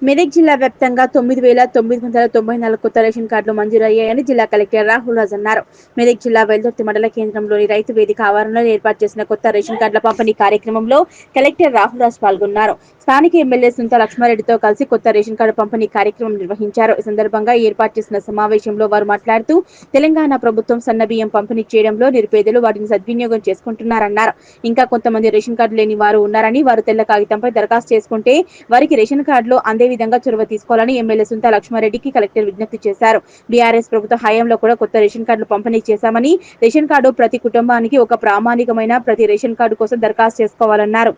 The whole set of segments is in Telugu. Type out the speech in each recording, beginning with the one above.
మెదక్ జిల్లా వ్యాప్తంగా 9,994 కొత్త రేషన్ కార్డులు మంజూరయ్యాయని జిల్లా కలెక్టర్ రాహుల్ రాజ్ అన్నారు. మెదక్ జిల్లా వెల్దుర్తి మండల కేంద్రంలోని రైతు వేదిక ఆవరణలో ఏర్పాటు చేసిన కొత్త రేషన్ కార్డుల పంపిణీ కార్యక్రమంలో కలెక్టర్ రాహుల్ రాజ్ పాల్గొన్నారు. స్థానిక ఎమ్మెల్యే సుంతా లక్ష్మారెడ్డితో కలిసి కొత్త రేషన్ కార్డు పంపిణీ కార్యక్రమం నిర్వహించారు. ఈ సందర్భంగా ఏర్పాటు చేసిన సమావేశంలో వారు మాట్లాడుతూ తెలంగాణ ప్రభుత్వం సన్నబియ్యం పంపిణీ చేయడంలో నిరుపేదలు వాటిని సద్వినియోగం చేసుకుంటున్నారన్నారు. ఇంకా కొంతమంది రేషన్ కార్డు లేని వారు ఉన్నారని, వారు తెల్ల కాగితంపై దరఖాస్తు చేసుకుంటే వారికి రేషన్ కార్డులో అందే విధంగా చొరవ తీసుకోవాలని ఎమ్మెల్యే సుంతా లక్ష్మారెడ్డికి కలెక్టర్ విజ్ఞప్తి చేశారు. బీఆర్ఎస్ ప్రభుత్వ హయాంలో కూడా కొత్త రేషన్ కార్డులు పంపిణీ చేశామని, రేషన్ కార్డు ప్రతి కుటుంబానికి ఒక ప్రామాణికమైన ప్రతి రేషన్ కార్డు కోసం దరఖాస్తు చేసుకోవాలన్నారు.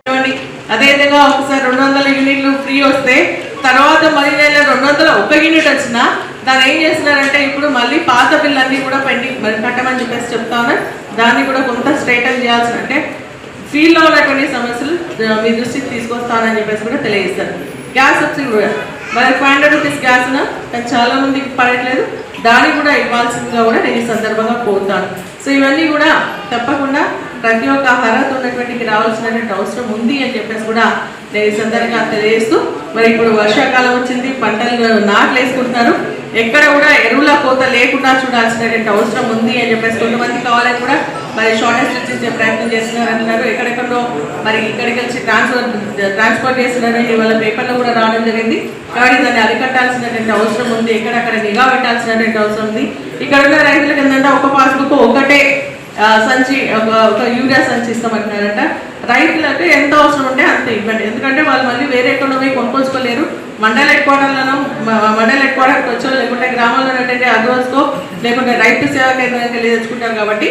అదేవిధంగా ఒకసారి 200 యూనిట్లు ఫ్రీ వస్తే తర్వాత మళ్ళీ 201 యూనిట్ వచ్చినా దాన్ని ఏం చేస్తున్నారంటే ఇప్పుడు మళ్ళీ పాత బిల్లన్నీ కూడా పెండింగ్ కట్టమని చెప్పేసి చెప్తా ఉన్నారు. దాన్ని కూడా కొంత స్ట్రైటన్ చేయాల్సి అంటే ఫీల్డ్లో ఉన్నటువంటి సమస్యలు మీ దృష్టికి తీసుకొస్తానని చెప్పేసి కూడా తెలియజేస్తారు. గ్యాస్ సబ్సిడీ కూడా మరి 500 రూపీస్ గ్యాస్ కానీ చాలా మందికి పడట్లేదు, దాన్ని కూడా ఇవ్వాల్సిందిగా కూడా నేను ఈ సందర్భంగా కోరుతాను. సో ఇవన్నీ కూడా తప్పకుండా ప్రతి ఒక్క అర్హత ఉన్నటువంటికి రావాల్సినటువంటి అవసరం ఉంది అని చెప్పేసి కూడా నేను ఈ సందర్భంగా తెలియజేస్తూ, మరి ఇప్పుడు వర్షాకాలం వచ్చింది, పంటలు నాట్లు వేసుకుంటున్నారు, ఎక్కడ కూడా ఎరువుల కోత లేకుండా చూడాల్సినటువంటి అవసరం ఉంది అని చెప్పేసి కొంతమంది కావాలని కూడా మరి షార్టేజ్ ఇచ్చే ప్రయత్నం చేస్తున్నారు అంటున్నారు. ఎక్కడెక్కడో మరి ఇక్కడికి వచ్చి ట్రాన్స్పోర్ట్ చేస్తున్నారని వాళ్ళ పేపర్లో కూడా రావడం జరిగింది. కాబట్టి దాన్ని అరికట్టాల్సినటువంటి అవసరం ఉంది, ఎక్కడక్కడ నిఘా పెట్టాల్సినటువంటి అవసరం ఉంది. ఇక్కడ ఉన్న రైతులకు ఏంటంటే ఒక పాస్బుక్ ఒకటే సంచి ఒక యూరియా సంచి ఇస్తామంటున్నారంట. రైతులకు ఎంత అవసరం ఉంటే అంత ఇవ్వండి, ఎందుకంటే వాళ్ళు మళ్ళీ వేరే ఎక్కడో కొనుక్కోలేరు. మండల హెడ్ క్వార్టర్కి వచ్చో లేకుంటే గ్రామాల్లో ఏంటంటే అగ్రోస్కో లేకుంటే రైతు సేవా కేంద్రానికి వెళ్ళి తెచ్చుకుంటారు. కాబట్టి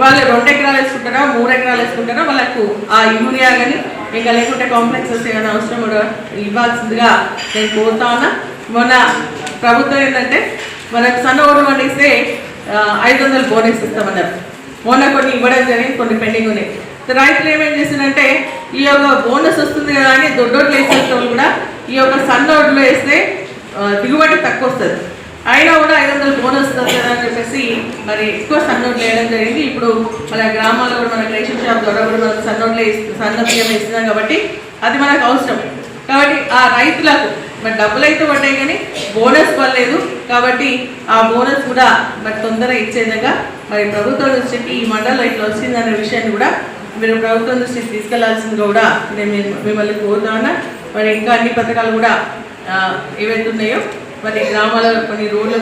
వాళ్ళు 2 ఎకరాలు వేసుకుంటారా 3 ఎకరాలు వేసుకుంటారా వాళ్ళకు ఆ యూరియా కానీ ఇంకా లేకుంటే కాంప్లెక్సెస్ ఏమైనా అవసరం కూడా ఇవ్వాల్సిందిగా నేను కోరుతా ఉన్నా. మొన్న ప్రభుత్వం ఏంటంటే మనకు సన్నోడు పండిస్తే 500 బోనస్ ఇస్తామన్నారు. మొన్న కొన్ని ఇవ్వడం జరిగింది, కొన్ని పెండింగ్ ఉన్నాయి. రైతులు ఏమేం చేసిందంటే ఈ యొక్క బోనస్ వస్తుంది కదా అని దొడ్డోట్లు వేసే కూడా ఈ యొక్క సన్నోడ్లు వేస్తే దిగుబడి తక్కువ వస్తుంది, అయినా కూడా 500 బోనస్ వస్తుంది కదా అని చెప్పేసి మరి ఎక్కువ సన్నోడ్లు వేయడం జరిగింది. ఇప్పుడు మన గ్రామాల్లో కూడా మనకు రేషన్ షాప్ ద్వారా కూడా మనకు సన్న బియ్యం ఇస్తున్నాం కాబట్టి అది మనకు అవసరం. కాబట్టి ఆ రైతులకు మరి డబ్బులు అయితే పడ్డాయి కానీ బోనస్ పడలేదు. కాబట్టి ఆ బోనస్ కూడా మరి తొందరగా ఇచ్చే విధంగా మరి ప్రభుత్వం దృష్టికి ఈ మండలంలో ఇట్లా వచ్చిందనే విషయాన్ని కూడా మీరు ప్రభుత్వం దృష్టికి తీసుకెళ్లాల్సిందిగా కూడా నేను మిమ్మల్ని కోరుతాను. మరి ఇంకా అన్ని పథకాలు కూడా ఏవైతే ఉన్నాయో మరి గ్రామాలలో కొన్ని రోడ్ల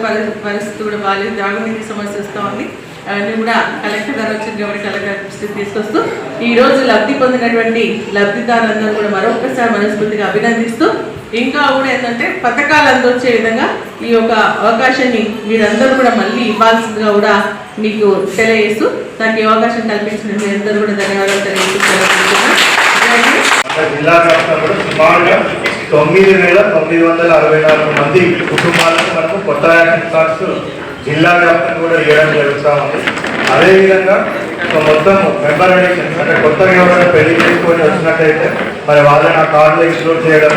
పరిస్థితి కూడా బాగాలేదు, తాగునీటి సమస్య వస్తూ ఉంది. అవన్నీ కూడా కలెక్టర్ గారు వచ్చింది కాబట్టి కలెక్టర్ దృష్టికి తీసుకొస్తూ ఈరోజు లబ్ధి పొందినటువంటి లబ్ధిదారులందరూ కూడా మరొకసారి మనస్ఫూర్తిగా అభినందిస్తూ ఇంకా కూడా ఏంటంటే పథకాలు అందొచ్చే విధంగా ఈ యొక్క అవకాశాన్ని మీరందరూ కూడా మళ్ళీ ఇవ్వాల్సిందిగా కూడా మీకు తెలియజేస్తూ నాకు ఈ అవకాశం కల్పించిన మీరందరూ కూడా ధన్యవాదాలు తెలియజేస్తున్నాను. జిల్లా వ్యాప్తంగా సుమారుగా 9,964 మంది కుటుంబాలకు మనకు కొత్త రేషన్ కార్డ్స్ జిల్లా వ్యాప్తంగా కూడా ఇవ్వడం జరుగుతూ ఉంది. అదేవిధంగా మొత్తం మెంబర్ ఎడిషన్ అంటే కొత్తగా ఎవరైనా పెళ్లి చేసుకొని వచ్చినట్టయితే మరి వాళ్ళని ఆ కార్డులో ఇంక్లూడ్ చేయడం,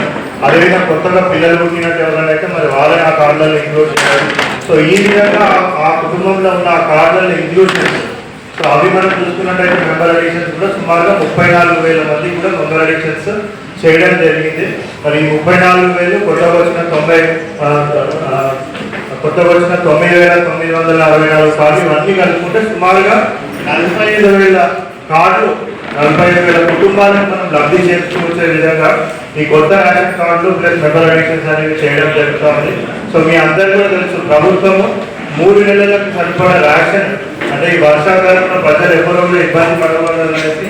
అదేవిధంగా కొత్తగా పిల్లలు పుట్టినట్టు ఎవరైనా అయితే మరి వాళ్ళని ఆ కార్డులలో ఇంక్లూడ్ చేయడం. సో ఈ విధంగా ఆ కుటుంబంలో ఉన్న ఆ కార్డులను ఇంక్లూడ్ చేస్తారు. సో అవి మనం చూసుకున్నట్టయితే మెంబర్ ఎడిషన్స్ కూడా సుమారుగా 34,000 మంది కూడా మెంబర్ ఎడిషన్స్ చేయడం జరిగింది. మరి 34,000 కొత్తగా వచ్చిన 9,964 కార్డులు ఇవన్నీ కలుపుకుంటే సుమారుగా 45,000 కార్డులు 45,000 కుటుంబాలను మనం లబ్ధి చేకూర్చే విధంగా ఈ కొత్త రేషన్ కార్డులు ప్లస్ మెంబర్ ఎడిషన్స్ అనేవి చేయడం జరుగుతుంది. సో మీ అందరూ కూడా తెలుసు, ప్రభుత్వము 3 నెలలకు సరిపడా రేషన్ అంటే ఈ వర్షాకాలంలో ప్రజలు ఎవరో కూడా ఇబ్బంది పడకూడదనేసి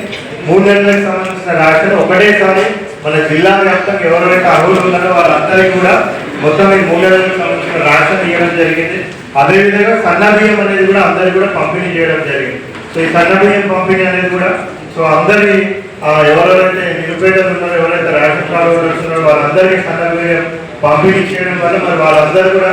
3 నెలలకు సంబంధించిన రేషన్ ఒకటేసారి మన జిల్లా వ్యాప్తంగా ఎవరైతే అర్హులు ఉన్నారో వాళ్ళందరికీ కూడా మొత్తం ఈ 3 నెలలకు సంబంధించిన రేషన్ ఇవ్వడం జరిగింది. అదేవిధంగా సన్న బియ్యం అనేది కూడా అందరికీ కూడా పంపిణీ చేయడం జరిగింది. సో ఈ సన్న బియ్యం పంపిణీ అనేది కూడా సో అందరి ఎవరైతే నిరుపేదలు ఉన్నారో ఎవరైతే రేషన్ కార్డు ఉన్నారో వాళ్ళందరికీ సన్న బియ్యం పంపిణీ చేయడం వల్ల మరి వాళ్ళందరూ కూడా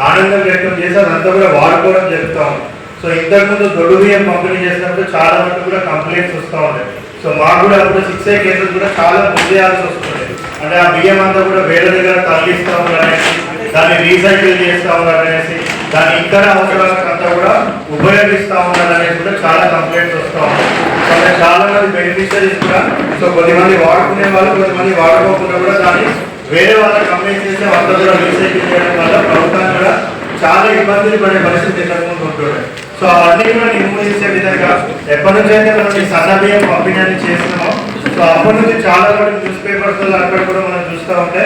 ఆనందం వ్యక్తం చేసి అదంతా కూడా వాడుకోవడం జరుగుతూ ఉంది. సో ఇంతకుముందు దొడ్డు బియ్యం పంపిణీ చేసినప్పుడు చాలా మంది కూడా కంప్లైంట్స్ వస్తూ ఉంటాయి. సో మాకు కూడా అప్పుడు 6 కేసులు కూడా చాలా ముందేయాల్సి వస్తుంది. అంటే ఆ బియ్యం అంతా కూడా వేరే దగ్గర తరలిస్తూ ఉన్నారనేసి, దాన్ని రీసైకిల్ చేస్తూ ఉన్నారనేసి, దాన్ని ఇతర అవసరాలకంతా కూడా ఉపయోగిస్తూ ఉన్నారనేసి కూడా చాలా కంప్లైంట్స్ వస్తూ ఉంటాయి. సో చాలా మంది బెనిఫిషరీస్ కూడా సో కొద్దిమంది వాడుకునే వాళ్ళు, కొద్దిమంది వాడుకోకుండా కూడా దాన్ని వేరే వాళ్ళకి అమ్మేసేసి వాళ్ళ కూడా రీసైకిల్ చేయడం వల్ల ప్రభుత్వం కూడా చాలా ఇబ్బందులు పడే పరిస్థితి ఎక్కకుండా ఉంటుండే. సో అవన్నీ కూడా నిర్మూలించే విధంగా ఎప్పటి నుంచి అయితే మనం ఈ సన్న బియ్యం పంపిణీ చేస్తున్నామో సో అప్పటి నుంచి చాలా వరకు న్యూస్ పేపర్స్ అక్కడ కూడా మనం చూస్తూ ఉంటే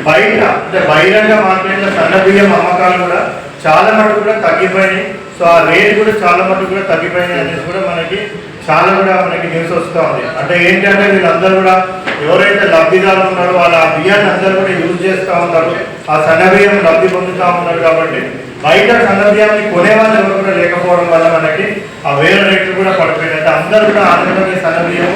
బయట అంటే బహిరంగ మార్కెట్లో సన్న బియ్యం అమ్మకాలు కూడా చాలా మటుకు కూడా తగ్గిపోయినాయి. సో ఆ రేట్ కూడా చాలా మటుకు కూడా తగ్గిపోయినాయి అనేసి కూడా మనకి చాలా కూడా మనకి న్యూస్ వస్తూ ఉంది. అంటే ఏంటంటే వీళ్ళందరూ కూడా ఎవరైతే లబ్ధిదారులు ఉన్నారో వాళ్ళ ఆ బియ్యాన్ని అందరూ కూడా యూజ్ చేస్తూ ఉన్నారు, ఆ సన్న బియ్యం లబ్ధి పొందుతూ ఉన్నారు. కాబట్టి బయట సన్న బియ్యాన్ని కొనే వాళ్ళు ఎవరు కూడా లేకపోవడం వల్ల మనకి ఆ వేరే రేట్లు కూడా పడిపోయినాయి. అంటే అందరూ కూడా ఆంధ్రప్రదేశ్ సన్న బియ్యం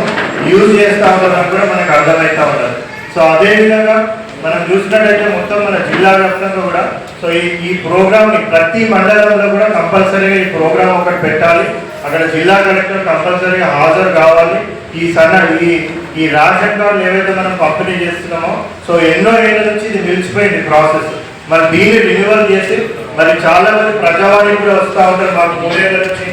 యూజ్ చేస్తూ ఉంటారని కూడా మనకు అర్థమవుతూ ఉంటారు. సో అదేవిధంగా మనం చూసినట్టయితే మొత్తం మన జిల్లా వ్యాప్తంగా కూడా సో ఈ ప్రోగ్రామ్ని ప్రతి మండలంలో కూడా కంపల్సరీగా ఈ ప్రోగ్రామ్ ఒకటి పెట్టాలి. అక్కడ జిల్లా కలెక్టర్ కంపల్సరీగా హాజరు కావాలి. ఈ రేషన్ కార్డులు ఏవైతే మనం పంపిణీ చేస్తున్నామో సో ఎన్నో ఏళ్ళ నుంచి ఇది నిలిచిపోయింది ప్రాసెస్. మరి దీన్ని రిన్యూవల్ చేసి మరి చాలా మంది ప్రజావాణి కూడా వస్తూ ఉంటారు, మాకు 3 ఏళ్ళ నుంచి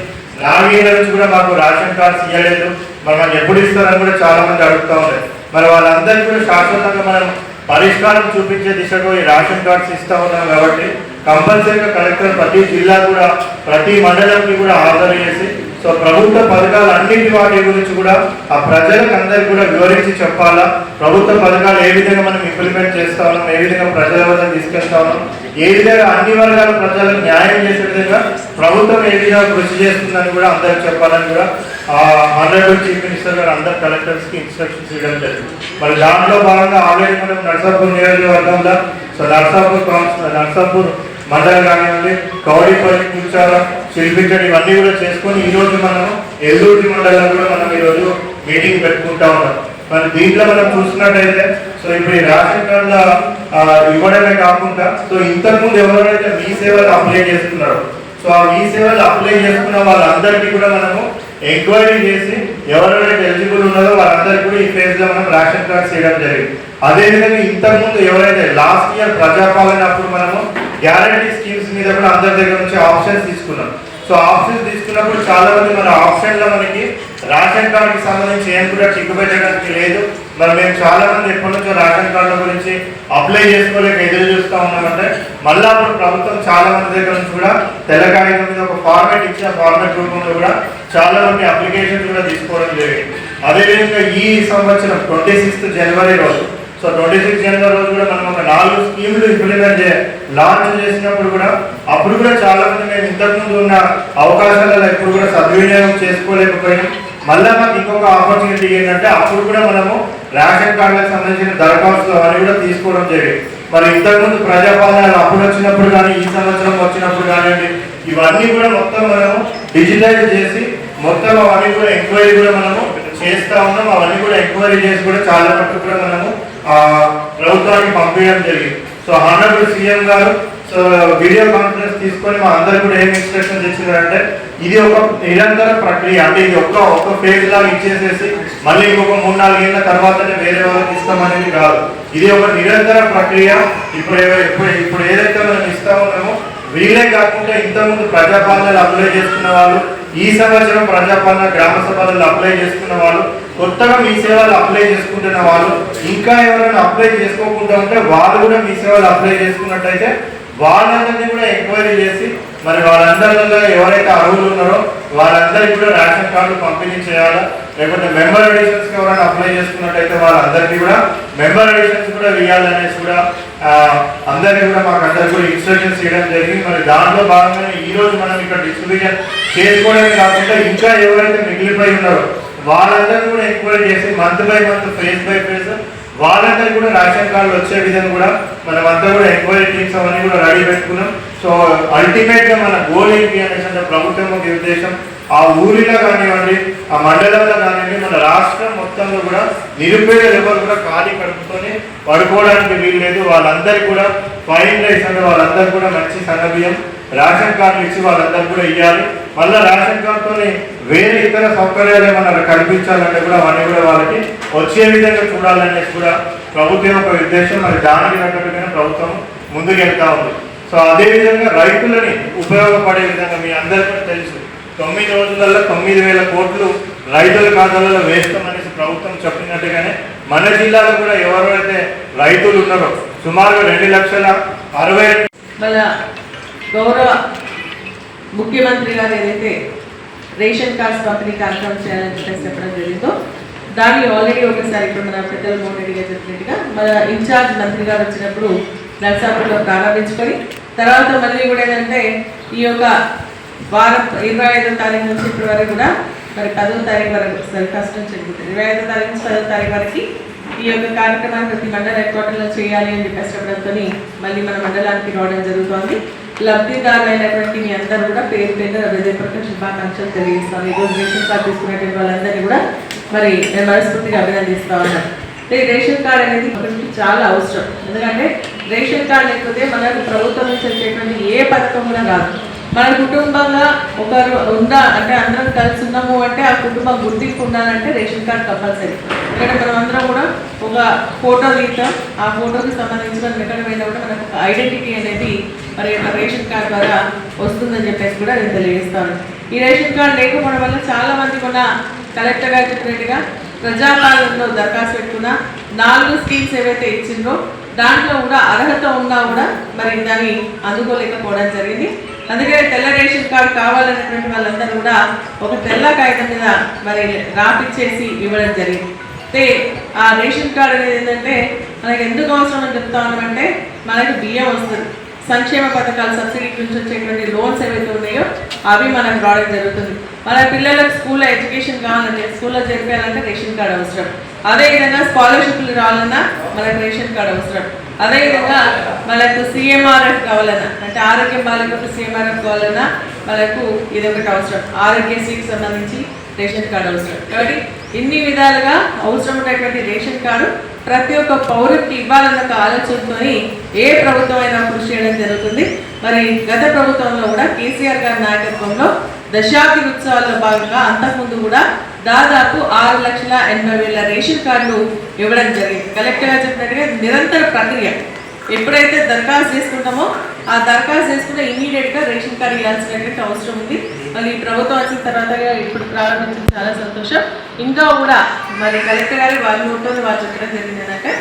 4 ఏళ్ళ నుంచి కూడా మాకు రేషన్ కార్డ్స్ ఇవ్వలేదు, మరి మాకు ఎప్పుడు ఇస్తారని కూడా చాలా మంది అడుగుతూ ఉంటారు. మరి వాళ్ళందరికీ కూడా శాశ్వతంగా మనం పరిష్కారం చూపించే దిశగా ఈ రేషన్ కార్డ్స్ ఇస్తూ ఉన్నాం. కాబట్టి కంపల్సరీగా కలెక్టర్ ప్రతి జిల్లా కూడా ప్రతి మండలంకి కూడా హాజరు చేసి సో ప్రభుత్వ పథకాలు అన్నింటి వాటి గురించి కూడా ఆ ప్రజలకు అందరికీ కూడా వివరించి చెప్పాలా. ప్రభుత్వ పథకాలు ఏ విధంగా మనం ఇంప్లిమెంట్ చేస్తా ఉన్నాం, ఏ విధంగా ప్రజల వద్ద తీసుకెళ్తా ఉన్నాం, ఏ విధంగా అన్ని వర్గాల ప్రజలకు న్యాయం చేసే విధంగా ప్రభుత్వం ఏ విధంగా కృషి చేస్తుందని కూడా అందరికి చెప్పాలని కూడా ఆనరబుల్ చీఫ్ మినిస్టర్ గారు అందరు కలెక్టర్స్కి ఇన్స్ట్రక్షన్స్ ఇవ్వడం జరిగింది. మరి దాంట్లో భాగంగా ఆల్రెడీ మనం నర్సాపూర్ నియోజకవర్గంలో సో నర్సాపూర్ మండలం కానివ్వండి, కౌడిపల్లి, కూర్చాల, శిల్పించడం ఇవన్నీ కూడా చేసుకొని ఈరోజు మనం ఎల్లూరి మండలంలో కూడా మనం ఈరోజు మీటింగ్ పెట్టుకుంటా ఉన్నాం. మరి దీంట్లో మనం చూసినట్టయితే సో ఇప్పుడు ఈ రేషన్ కార్డుల ఇవ్వడమే కాకుండా సో ఇంతకుముందు ఎవరైతే మీ సేవలు అప్లై చేస్తున్నారో సో ఆ మీ సేవలు అప్లై చేసుకున్న వాళ్ళందరికీ కూడా మనము ఎంక్వైరీ చేసి ఎవరైతే ఎలిజిబుల్ ఉన్నారో వాళ్ళందరికీ కూడా ఈ ఫేజ్ లో మనం రేషన్ కార్డ్స్ చేయడం జరిగింది. అదేవిధంగా ఇంతకుముందు ఎవరైతే లాస్ట్ ఇయర్ ప్రజాపాలన అప్పుడు మనము గ్యారంటీ స్కీమ్స్ మీద కూడా అందరి దగ్గర నుంచి ఆప్షన్స్ తీసుకున్నాం. సో ఆప్షన్స్ తీసుకున్నప్పుడు చాలా మంది మన ఆప్షన్లో మనకి రేషన్ కార్డుకి సంబంధించి ఏం కూడా చిక్కు పెట్టడానికి లేదు. మరి మేము చాలా మంది ఎప్పటి నుంచో రేషన్ కార్డుల గురించి అప్లై చేసుకోలేక ఎదురు చూస్తూ ఉన్నామంటే మళ్ళీ అప్పుడు ప్రభుత్వం చాలా మంది దగ్గర నుంచి కూడా తెల్లకాగితం మీద ఒక ఫార్మేట్ ఇచ్చిన ఫార్మేట్ రూపంలో కూడా చాలా మంది అప్లికేషన్స్ కూడా తీసుకోవడం జరిగింది. అదేవిధంగా ఈ సంవత్సరం 26th జనవరి రోజు సో 26 జనవరి రోజు కూడా మనం ఒక 4 స్కీములు ఇంప్లిమెంట్ లాంచ్ చేసినప్పుడు కూడా అప్పుడు కూడా చాలా మంది మేము ఇంతకుముందు ఉన్న అవకాశాలలో ఎప్పుడు కూడా సద్వినియోగం చేసుకోలేకపోయినాం. మళ్ళీ మాకు ఇంకొక ఆపర్చునిటీ ఏంటంటే అప్పుడు కూడా మనము రేషన్ కార్డులకు సంబంధించిన దరఖాస్తులు అవన్నీ కూడా తీసుకోవడం జరిగింది. మరి ఇంతకుముందు ప్రజాపాలన అప్పుడు వచ్చినప్పుడు కానీ ఈ సంవత్సరం వచ్చినప్పుడు కానివ్వండి ఇవన్నీ కూడా మొత్తం మనము డిజిటైజ్ చేసి మొత్తం అవన్నీ కూడా ఎంక్వైరీ కూడా మనము చేస్తూ ఉన్నాం. అవన్నీ కూడా ఎంక్వైరీ చేసి కూడా చాలా మటుకు కూడా మనము ప్రభుత్వానికి పంపించడం జరిగింది. సో ఆనరబుల్ సీఎం గారు సో వీడియో కాన్ఫరెన్స్ తీసుకొని మా అందరికి కూడా ఏం ఇన్స్ట్రక్షన్స్ ఇచ్చినారంటే ఇది ఒక నిరంతర ప్రక్రియ. అంటే ఇది ఒక్క ఫేజ్ లాగా ఇచ్చేసేసి మళ్ళీ ఇంకొక 3-4 ఏళ్ళ తర్వాతనే వేరే వాళ్ళకి ఇస్తామనేది కాదు. ఇది ఒక నిరంతర ప్రక్రియ. ఇప్పుడు ఏదైతే మనం ఇస్తా ఉన్నామో వీళ్ళే కాకుండా ఇంతకుముందు ప్రజాపాలనలు అప్లై చేసుకున్న వాళ్ళు, ఈ సంవత్సరం ప్రజాపాలన గ్రామ సభలలో అప్లై చేసుకున్న వాళ్ళు, కొత్తగా మీ సేవలు అప్లై చేసుకుంటున్న వాళ్ళు, ఇంకా ఎవరైనా అప్లై చేసుకోకుండా ఉంటే వాళ్ళు కూడా మీ సేవలు అప్లై చేసుకున్నట్టయితే వాళ్ళందరినీ కూడా ఎంక్వైరీ చేసి మరి వాళ్ళందరిలో ఎవరైతే అర్హులు ఉన్నారో వాళ్ళందరికీ కూడా రేషన్ కార్డులు పంపిణీ చేయాలా. లేకపోతే మెంబర్ ఎడిషన్స్కి ఎవరైనా అప్లై చేసుకున్నట్టయితే వాళ్ళందరికీ కూడా మెంబర్ ఎడిషన్స్ కూడా వేయాలనేసి కూడా అందరికీ కూడా మాకు అందరికీ కూడా ఇన్స్ట్రక్షన్స్ చేయడం జరిగింది. మరి దాంట్లో భాగంగానే ఈ రోజు మనం ఇక్కడ డిస్ట్రిబ్యూషన్ చేసుకోవడమే కాకుండా ఇంకా ఎవరైతే మిగిలిపోయి ఉన్నారో వాళ్ళందరూ కూడా ఎంక్వైరీ చేసి month by month phase by phase వాళ్ళందరికీ కూడా రేషన్ కార్డులు వచ్చే విధంగా కూడా మనం అంతా కూడా ఎంక్వైరీ టీమ్స్ అవన్నీ కూడా రెడీ పెట్టుకున్నాం. సో అల్టిమేట్గా మన గోల్ ఏంటి అనేసి అంటే ప్రభుత్వం ఒక ఉద్దేశం ఆ ఊరిలో కానివ్వండి, ఆ మండలంలో కానివ్వండి, మన రాష్ట్రం మొత్తంలో కూడా నిరుపేదలు ఎవరు కూడా ఖాళీ కడుపుతోనే పడుకోవడానికి వీలు లేదు. వాళ్ళందరికీ కూడా ఫైన్ రైస్ అంటే వాళ్ళందరూ కూడా మంచి సన్నబియ్యం రేషన్ కార్డులు ఇచ్చి వాళ్ళందరూ కూడా ఇవ్వాలి. మళ్ళీ రేషన్ కార్డుతోని వేరే ఇతర సౌకర్యాలు ఏమన్నా కల్పించాలంటే కూడా అవన్నీ కూడా వాళ్ళకి వచ్చే విధంగా చూడాలనేసి కూడా ప్రభుత్వం ఒక ఉద్దేశం. మరి దానికి తగ్గట్టుగానే ప్రభుత్వం ముందుకు వెళ్తా ఉంది. సో అదేవిధంగా రైతులని ఉపయోగపడే విధంగా మీ అందరికీ తెలుసు 9 రోజులలో 9,000 కోట్లు రైతుల ఖాతాలలో వేస్తామనేసి ప్రభుత్వం చెప్పినట్టుగానే మన జిల్లాలో కూడా ఎవరైతే రైతులు ఉన్నారో సుమారుగా 2,60,000 మన గౌరవ ముఖ్యమంత్రి గారు ఏదైతే రేషన్ కార్డ్స్ పంపిణీ కార్యక్రమం చేయాలని చెప్పేసి చెప్పడం జరిగిందో దాన్ని ఆల్రెడీ ఒకసారి ఇప్పుడు మన పెద్దల మోహన్ రెడ్డి గారు చెప్పినట్టుగా మన ఇన్ఛార్జ్ మంత్రి గారు వచ్చినప్పుడు నర్సాపూర్లో ప్రారంభించుకొని తర్వాత మళ్ళీ కూడా ఏంటంటే ఈ యొక్క వారం 25వ తారీఖు నుంచి ఇప్పటి వరకు కూడా మరి 10వ తారీఖు వరకు దరఖాస్తు నుంచి 25వ తారీఖు నుంచి 10వ తారీఖు వరకు ఈ యొక్క కార్యక్రమాన్ని ప్రతి మండల హెడ్ క్వార్టర్లో చేయాలి అని చెప్పేసి చెప్పడంతో మళ్ళీ మన మండలానికి రావడం జరుగుతోంది. లబ్ధిదారులైనటువంటి మీ అందరూ కూడా పేరు పేరు హృదయపూర్వక శుభాకాంక్షలు తెలియజేస్తాను. ఈరోజు రేషన్ కార్డు తీసుకునేటువంటి వాళ్ళందరినీ కూడా మరి నేను మనస్ఫూర్తిగా అభినందిస్తా ఉన్నాను. ఈ రేషన్ కార్డు అనేది చాలా అవసరం. ఎందుకంటే రేషన్ కార్డు లేకపోతే మనకు ప్రభుత్వం నుంచి వచ్చేటువంటి ఏ పథకం కూడా రాదు. మన కుటుంబంగా ఒకరు ఉందా అంటే అందరం కలిసి ఉన్నాము అంటే ఆ కుటుంబం గుర్తింపు ఉండాలంటే రేషన్ కార్డు కంపల్సరీ. ఎందుకంటే మనం అందరం కూడా ఒక ఫోటో తీస్తాం, ఆ ఫోటోకి సంబంధించిన ఎక్కడ పోయినా కూడా మనకు ఒక ఐడెంటిటీ అనేది మరి యొక్క రేషన్ కార్డు ద్వారా వస్తుందని చెప్పేసి కూడా నేను తెలియజేస్తాను. ఈ రేషన్ కార్డు లేకపోవడం వల్ల చాలా మంది కూడా కలెక్టర్ గారు చెప్పినట్టుగా ప్రజాపాలనలో దరఖాస్తు పెట్టుకున్న 4 స్కీమ్స్ ఏవైతే ఇచ్చిందో దాంట్లో కూడా అర్హత ఉన్నా కూడా మరి దాన్ని అందుకోలేకపోవడం జరిగింది. అందుకే తెల్ల రేషన్ కార్డు కావాలనేటువంటి వాళ్ళందరూ కూడా ఒక తెల్ల కాగితం మీద మరి రాపిచ్చేసి ఇవ్వడం జరిగింది. అయితే ఆ రేషన్ కార్డు అనేది ఏంటంటే మనకి ఎందుకు అవసరం అని చెప్తా ఉన్నామంటే మనకి బియ్యం వస్తుంది, సంక్షేమ పథకాలు సబ్సిడీ నుంచి వచ్చేటువంటి లోన్స్ ఏవైతే ఉన్నాయో అవి మనకు రావడం జరుగుతుంది. మన పిల్లలకు స్కూల్లో ఎడ్యుకేషన్ కావాలంటే స్కూల్లో జరిపేయాలంటే రేషన్ కార్డు అవసరం. అదేవిధంగా స్కాలర్షిప్లు రావాలన్నా మనకు రేషన్ కార్డు అవసరం. అదేవిధంగా మనకు సిఎంఆర్ఎఫ్ కావాలన్నా అంటే ఆరోగ్యం బాలికలకు సిఎంఆర్ఎఫ్ కావాలన్నా మనకు ఇది ఒకటి అవసరం. ఆరోగ్యశ్రీకి సంబంధించి రేషన్ కార్డు అవసరం. కాబట్టి ఇన్ని విధాలుగా అవసరం ఉన్నటువంటి రేషన్ కార్డు ప్రతి ఒక్క పౌరుడికి ఇవ్వాలన్న ఆలోచనతో ఏ ప్రభుత్వం అయినా కృషి చేయడం జరుగుతుంది. మరి గత ప్రభుత్వంలో కూడా కేసీఆర్ గారి నాయకత్వంలో దశాబ్ది ఉత్సవాల్లో భాగంగా అంతకుముందు కూడా దాదాపు 6,80,000 రేషన్ కార్డులు ఇవ్వడం జరిగింది. కలెక్టర్ గారు చెప్పినట్టుగా నిరంతర ప్రక్రియ. ఎప్పుడైతే దరఖాస్తు చేసుకుంటామో ఆ దరఖాస్తు చేసుకుంటే ఇమీడియట్గా రేషన్ కార్డు ఇవ్వాల్సినటువంటి అవసరం ఉంది. మళ్ళీ ఈ ప్రభుత్వం వచ్చిన తర్వాత ఇప్పుడు ప్రారంభించడం చాలా సంతోషం. ఇంకా కూడా మరి కలెక్టర్ గారు వాళ్ళు ఉంటుంది వాళ్ళు చెప్పడం జరిగింది ఏంటంటే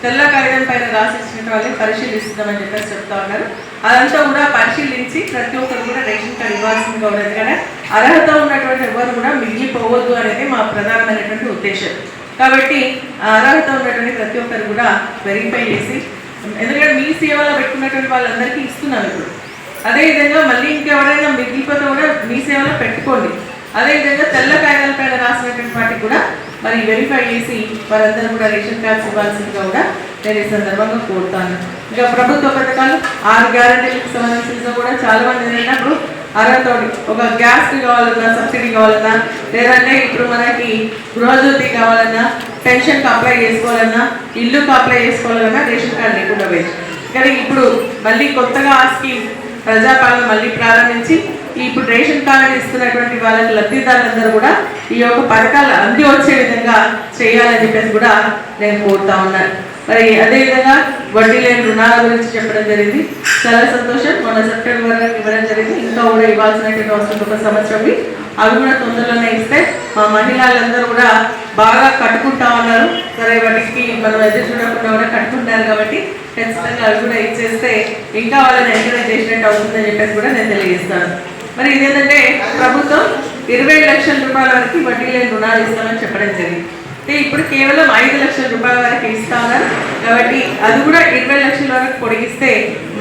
తెల్ల కాగితం పైన రాసిచ్చిన వాళ్ళని పరిశీలిస్తున్నామని చెప్పేసి చెప్తా ఉన్నారు. అదంతా కూడా పరిశీలించి ప్రతి ఒక్కరు కూడా రేషన్ కార్డు ఇవ్వాల్సింది కూడా. ఎందుకంటే అర్హత ఉన్నటువంటి ఎవరు కూడా మిగిలిపోవద్దు అనేది మా ప్రధానమైనటువంటి ఉద్దేశం. కాబట్టి అర్హత ఉన్నటువంటి ప్రతి ఒక్కరు కూడా వెరిఫై చేసి, ఎందుకంటే మీ సేవలో పెట్టుకున్నటువంటి వాళ్ళందరికీ ఇస్తున్నాం ఇప్పుడు. అదేవిధంగా మళ్ళీ ఇంకెవరైనా మిగిలిపోతే కూడా మీ సేవలో పెట్టుకోండి. అదేవిధంగా తెల్ల కాగితాల పైన రాసినటువంటి వాటికి కూడా మరి వెరిఫై చేసి వారందరూ కూడా రేషన్ కార్డ్స్ ఇవ్వాల్సిందిగా కూడా నేను ఈ సందర్భంగా కోరుతాను. ఇంకా ప్రభుత్వ పథకాలు 6 గ్యారంటీలకు సంబంధించిన కూడా చాలా మంది ఏంటంటే అర్హత ఒక గ్యాస్కి కావాలన్నా సబ్సిడీ కావాలన్నా లేదంటే ఇప్పుడు మనకి గృహజ్యోతి కావాలన్నా పెన్షన్కి అప్లై చేసుకోవాలన్నా ఇల్లుకి అప్లై చేసుకోవాలన్నా రేషన్ కార్డు లేకుండా పోయింది. కానీ ఇప్పుడు మళ్ళీ కొత్తగా ఆ స్కీమ్ ప్రజాపాలన మళ్ళీ ప్రారంభించి ఇప్పుడు రేషన్ కార్డు ఇస్తున్నటువంటి వాళ్ళకి లబ్ధిదారులందరూ కూడా ఈ యొక్క పథకాలు అంది వచ్చే విధంగా చేయాలని చెప్పేసి కూడా నేను కోరుతా ఉన్నాను. మరి అదేవిధంగా వడ్డీ లేని రుణాల గురించి చెప్పడం జరిగింది. చాలా సంతోషం. మొన్న సెప్టెంబర్ వరకు ఇవ్వడం జరిగింది. ఇంకా కూడా ఇవ్వాల్సినటువంటి అవసరం ఒక సంవత్సరం అవి కూడా తొందరలోనే ఇస్తే మా మహిళలందరూ కూడా బాగా కట్టుకుంటా ఉన్నారు. సరే వాటికి మనం ఎదురు చూడకుండా కూడా కట్టుకుంటారు కాబట్టి ఖచ్చితంగా అవి కూడా ఇచ్చేస్తే ఇంకా వాళ్ళని ఎంకరేజ్ చేసినట్టు అవుతుందని చెప్పేసి కూడా నేను తెలియజేస్తాను. మరి ఇదేంటంటే ప్రభుత్వం 20 లక్షల రూపాయల వరకు వడ్డీ లేని రుణాలు ఇస్తామని చెప్పడం జరిగింది. ఇప్పుడు కేవలం 5 లక్షల రూపాయల వరకు ఇస్తా ఉన్నారు. కాబట్టి అది కూడా 20 లక్షల వరకు పొడిగిస్తే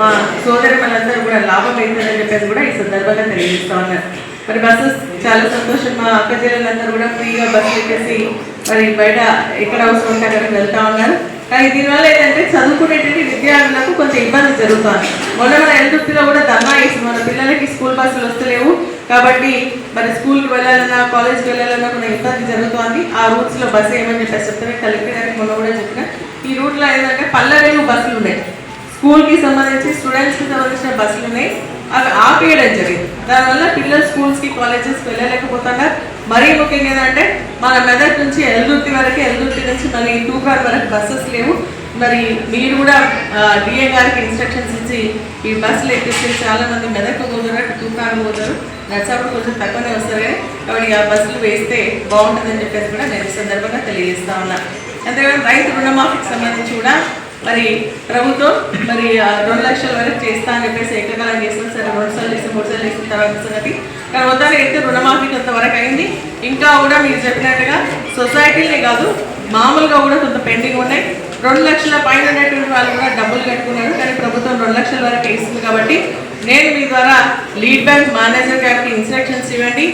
మా సోదరి వాళ్ళందరూ కూడా లాభం అవుతుందని చెప్పేసి కూడా ఈ సందర్భంగా తెలియజేస్తా ఉన్నారు. మరి బస్సెస్ చాలా సంతోషం. మా అక్క చెల్లెలందరూ కూడా ఫ్రీగా బస్సు ఎక్కేసి మరి బయట ఎక్కడ అవసరం ఉంటే అక్కడికి వెళ్తా ఉన్నారు. కానీ దీనివల్ల ఏంటంటే చదువుకునేటువంటి విద్యార్థులకు కొంచెం ఇబ్బంది జరుగుతుంది. మొన్న మన ఎల్దుర్తిలో కూడా ధర్నా వేసి మన పిల్లలకి స్కూల్ బస్సులు వస్తలేవు కాబట్టి మరి స్కూల్కి వెళ్ళాలన్నా కాలేజ్కి వెళ్ళాలన్నా కొన్ని ఇబ్బంది జరుగుతుంది. ఆ రూట్స్లో బస్సు ఏమని చెప్పేసి చెప్తే కలెక్టర్ గారికి మొన్న కూడా చెప్పిన ఈ రూట్లో ఏంటంటే పల్లెవేలు బస్సులు ఉన్నాయి, స్కూల్కి సంబంధించి స్టూడెంట్స్కి సంబంధించిన బస్సులు ఉన్నాయి, అవి ఆపేయడం జరిగింది. దానివల్ల పిల్లలు స్కూల్స్కి కాలేజెస్కి వెళ్ళలేకపోతున్నారు. మరీ ముఖ్యంగా ఏంటంటే మన మెదక్ నుంచి ఎల్దుర్తి వరకు, ఎల్దుర్తి నుంచి మళ్ళీ తూప్రాన్ వరకు బస్సెస్ లేవు. మరి మీరు కూడా డిఏ గారికి ఇన్స్ట్రక్షన్స్ ఇచ్చి ఈ బస్సులు ఎక్కిస్తే చాలా మంది మెదక్ పోతారు, తూప్రాన్ పోతారు, నర్సాపూర్ కొంచెం తక్కువనే వస్తారు. కాబట్టి ఆ బస్సులు వేస్తే బాగుంటుందని చెప్పేసి కూడా నేను ఈ సందర్భంగా తెలియజేస్తా ఉన్నా. అంతేకాదు రైతు రుణమాఫీకి సంబంధించి కూడా మరి ప్రభుత్వం మరి 2 లక్షల వరకు చేస్తా అని చెప్పేసి ఏకకాలం చేసిన సరే 2 సార్లు చేసి 3 సార్లు చేసిన తర్వాత సంగతి కానీ మొత్తానికి అయితే రుణమాఫీ కొంతవరకు అయింది. ఇంకా కూడా మీరు చెప్పినట్టుగా సొసైటీలే కాదు మామూలుగా కూడా కొంత పెండింగ్ ఉన్నాయి. 2 లక్షల పైన ఉన్నటువంటి వాళ్ళు కూడా డబ్బులు కట్టుకున్నారు కానీ ప్రభుత్వం 2 లక్షల వరకు ఇస్తుంది. కాబట్టి నేను మీ ద్వారా లీడ్ బ్యాంక్ మేనేజర్ గారికి ఇన్స్ట్రక్షన్స్ ఇవ్వండి.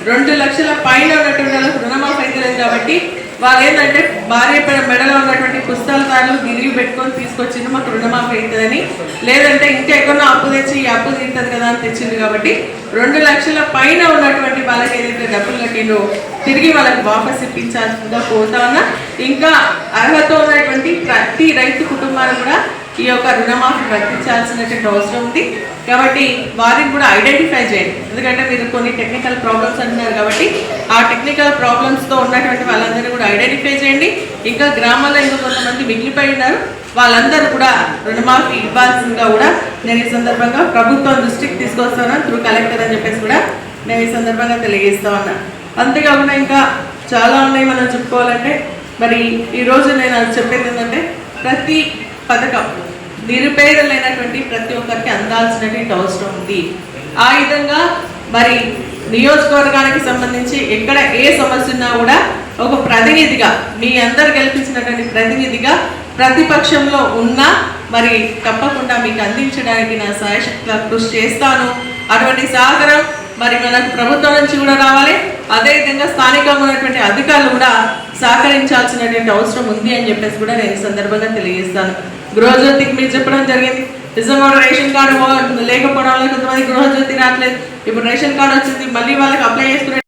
2 లక్షల పైన ఉన్నటువంటి వాళ్ళకి రుణమాఫీ అవుతలేదు కాబట్టి వాళ్ళు ఏంటంటే భార్య మెడలో ఉన్నటువంటి పుస్తకాలు గిరిగి పెట్టుకొని తీసుకొచ్చింది మాకు రుణమాఫీ అవుతుందని, లేదంటే ఇంకా ఎక్కడో అప్పు తెచ్చి ఈ అప్పు తీరుతుంది కదా అని తెచ్చింది. కాబట్టి 2 లక్షల పైన ఉన్నటువంటి వాళ్ళకి ఏదైతే డబ్బులు కట్టిందో తిరిగి వాళ్ళకి వాపస్ ఇప్పించాల్సిందిగా కోరుతా ఉన్నా. ఇంకా అర్హత ఉన్నటువంటి ప్రతి రైతు కుటుంబాన్ని కూడా ఈ యొక్క రుణమాఫీ వర్తించాల్సినటువంటి అవసరం ఉంది. కాబట్టి వారిని కూడా ఐడెంటిఫై చేయండి. ఎందుకంటే మీరు కొన్ని టెక్నికల్ ప్రాబ్లమ్స్ అంటున్నారు కాబట్టి ఆ టెక్నికల్ ప్రాబ్లమ్స్తో ఉన్నటువంటి వాళ్ళందరినీ కూడా ఐడెంటిఫై చేయండి. ఇంకా గ్రామాల్లో ఇంకా కొంతమంది మిగిలిపోయి ఉన్నారు, వాళ్ళందరూ కూడా రుణమాఫీ ఇవ్వాల్సిందిగా కూడా నేను ఈ సందర్భంగా ప్రభుత్వం దృష్టికి తీసుకొస్తాను త్రూ కలెక్టర్ అని చెప్పేసి కూడా నేను ఈ సందర్భంగా తెలియజేస్తా ఉన్నా. అంతేకాకుండా ఇంకా చాలా ఉన్నాయి మనం చెప్పుకోవాలంటే. మరి ఈరోజు నేను అది చెప్పేది ఏంటంటే ప్రతి పథకం నిరుపేదలైనటువంటి ప్రతి ఒక్కరికి అందాల్సినటువంటి అవసరం ఉంది. ఆ విధంగా మరి నియోజకవర్గానికి సంబంధించి ఎక్కడ ఏ సమస్య ఉన్నా కూడా ఒక ప్రతినిధిగా మీ అందరు గెలిపించినటువంటి ప్రతినిధిగా ప్రతిపక్షంలో ఉన్నా మరి తప్పకుండా మీకు అందించడానికి నా సాయశక్తిగా కృషి చేస్తాను. అటువంటి సహకారం మరి మనకు ప్రభుత్వం నుంచి కూడా రావాలి. అదేవిధంగా స్థానికంగా ఉన్నటువంటి అధికారులు కూడా సహకరించాల్సినటువంటి అవసరం ఉంది అని చెప్పేసి కూడా నేను ఈ సందర్భంగా తెలియజేస్తాను. గృహజ్యోతికి మీరు చెప్పడం జరిగింది. నిజంగా రేషన్ కార్డు లేకపోవడం వల్ల కొంతమంది గృహజ్యోతి రావట్లేదు. ఇప్పుడు రేషన్ కార్డు వచ్చింది, మళ్ళీ వాళ్ళకి అప్లై చేసుకునే